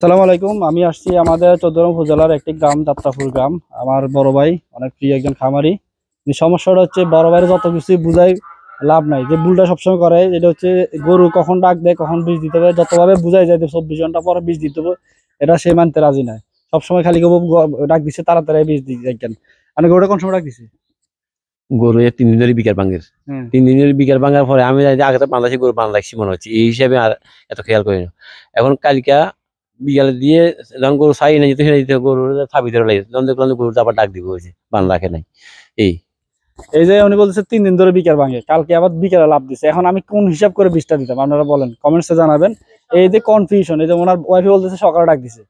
আসসালামু আলাইকুম। আমি আসছি আমাদের চৌদ্দগ্রাম উপজেলার একটি গ্রাম, যাত্রাপুর গ্রাম। আমার বড় ভাই অনেক প্রিয় একজন খামারি। সমস্যাটা হচ্ছে বড় ভাইয়ের যত কিছু বুঝাই লাভ নাই, যে ভুলটা সবসময় করে এটা হচ্ছে গরু কখন ডাক দেয়, কখন বীজ দিতে হবে, যতভাবে বুঝাই যায় 24 ঘন্টা পরে বীজ দিতে হবে, এটা সে মানতে রাজি নয়। সবসময় খালি ডাক দিচ্ছে তাড়াতাড়ি বীজ দিয়ে দেখেন। আমি গরুটা কোন সময় ডাক দিছি? গরু 3 দিন ধরে বিকার ভাঙের হ্যাঁ। 3 দিন ধরে বিকার ভাঙার পরে আমি জানি যে আগে তো বাংলাদেশি গরু বাংলাদেশি মনে হচ্ছে, এই হিসাবে আর এত খেয়াল করি না। এখন কালকা বিকালে দিয়ে যখন গরু ছাই না যেতে সেটা দিতে গরু থাবি ধরে লাগে, যখন দেখলাম যে গরুটা আবার ডাক দিব হয়েছে বাংলা রাখে নাই। এই এই যে উনি বলতেছে 3 দিন ধরে বিকার ভাঙে, কালকে আবার বিকালে লাভ দিছে। এখন আমি কোন হিসাব করে বীজটা দিতাম আপনারা বলেন, কমেন্টসে জানাবেন। এই যে কনফিউশন, এই যে ওনার ওয়াইফে বলতেছে সকালে ডাক দিছে।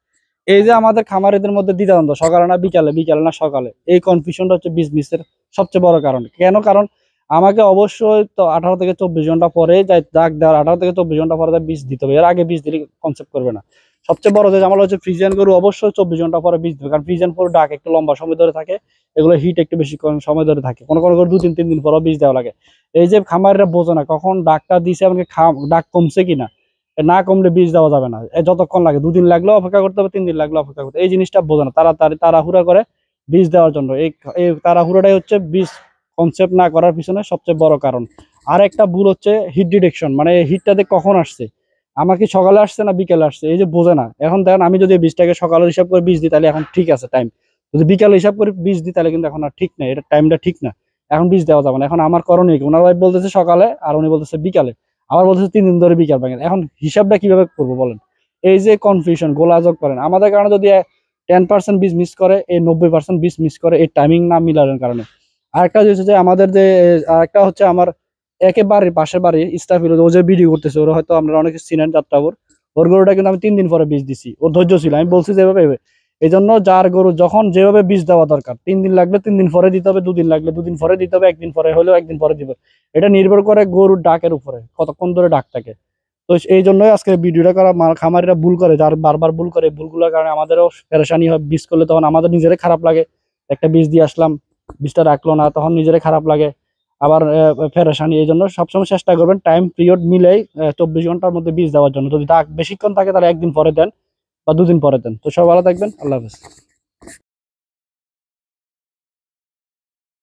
এই যে আমাদের খামারিদের মধ্যে দ্বিধাদ্বন্দ্ব, সকালে না বিকালে, বিকালে না সকালে, এই কনফিউশনটা হচ্ছে বিজনেসের সবচেয়ে বড় কারণ। কেন? কারণ আমাকে অবশ্যই তো 18 থেকে 24 ঘন্টা পরে যাই ডাক দেওয়ার, 18 থেকে 24 ঘন্টা পরে বীজ দিতে হবে, এর আগে বীজ দিলে কনসেপ্ট করবে না। সবচেয়ে বড় যে ঝামেলা হচ্ছে ফ্রিজিয়ান গরু অবশ্যই 24 ঘন্টা পরে বীজ দেবে, কারণ ফ্রিজিয়ান গরু ডাক একটু লম্বা সময় ধরে থাকে, এগুলো হিট একটু বেশি সময় ধরে থাকে, কোনো কোনো করে 2-3 দিন পরও বীজ দেওয়া লাগে। এই যে খামারিরা বোঝে না কখন ডাকটা দিছে, এমনকি ডাক কমছে কিনা, না কমলে বীজ দেওয়া যাবে না। যতক্ষণ লাগে, 2 দিন লাগলেও অপেক্ষা করতে হবে, 3 দিন লাগলেও অপেক্ষা করতে হবে। এই জিনিসটা বোঝে না, তাড়াহুড়া করে বীজ দেওয়ার জন্য। এই তাড়াহুড়াটাই হচ্ছে বীজ কনসেপ্ট না করার পিছনে সবচেয়ে বড় কারণ। আর একটা ভুল হচ্ছে হিট ডিটেকশন, মানে হিটটাতে কখন আসছে, আমার কি সকালে আসছে না বিকেলে আসছে, এই যে বোঝে না। এখন দেখেন আমি যদি বীজটাকে সকালে হিসাব করে বীজ দিই তাহলে এখন ঠিক আছে টাইম, যদি বিকালে হিসাব করে বীজ দিই তাহলে কিন্তু এখন আর ঠিক না, এটা টাইমটা ঠিক না, এখন বীজ দেওয়া যাবে না। এখন আমার করণীয় কি? ওনার ওয়াইফ বলতেছে সকালে আর উনি বলতেছে বিকালে, আবার বলতেছে 3 দিন ধরে বিকাল ভাঙেন। এখন হিসাবটা কিভাবে করবো বলেন? এই যে কনফিউশন, গোলাযোগ করেন আমাদের কারণে। যদি 10% বীজ মিস করে, এই 90% বীজ মিস করে এই টাইমিং না মিলানোর কারণে। আরেকটা হচ্ছে যে আমাদের যে আরেকটা হচ্ছে আমার একেবারে পাশের বাড়ি স্টাফিল, ও যে ভিডিও করতেছে, ওরা হয়তো আপনারা অনেকে চিনেন, যাত্রাপুর। ওর গরুটা কিন্তু আমি 3 দিন পরে বীজ দিছি, ওর ধৈর্য ছিল, আমি বলছি যেভাবে এই জন্য যার গরু যখন যেভাবে বীজ দেওয়া দরকার, 3 দিন লাগলে 3 দিন পরে দিতে হবে, 2 দিন লাগলে 2 দিন পরে দিতে হবে, একদিন পরে হলেও একদিন পরে দিবে। এটা নির্ভর করে গরুর ডাকের উপরে, কতক্ষণ ধরে ডাক থাকে। তো এই জন্যই আজকে ভিডিওটা করা। খামারিরা ভুল করে, যার বারবার ভুল করে, ভুলগুলোর কারণে আমাদেরও পেরেশানি হয়। বীজ করলে তখন আমাদের নিজেরাই খারাপ লাগে, একটা বীজ দিয়ে আসলাম, বীজটা রাখলো না, তখন নিজেরাই খারাপ লাগে, আবার পেরেশানি। এই জন্য সবসময় চেষ্টা করবেন টাইম পিরিয়ড মিলেই 24 ঘন্টার মধ্যে বীজ দেওয়ার জন্য। যদি ডাক বেশিক্ষণ থাকে তাহলে একদিন পরে দেন বা 2 দিন পরে দেন। তো সব ভালো থাকবেন, আল্লাহ হাফেজ।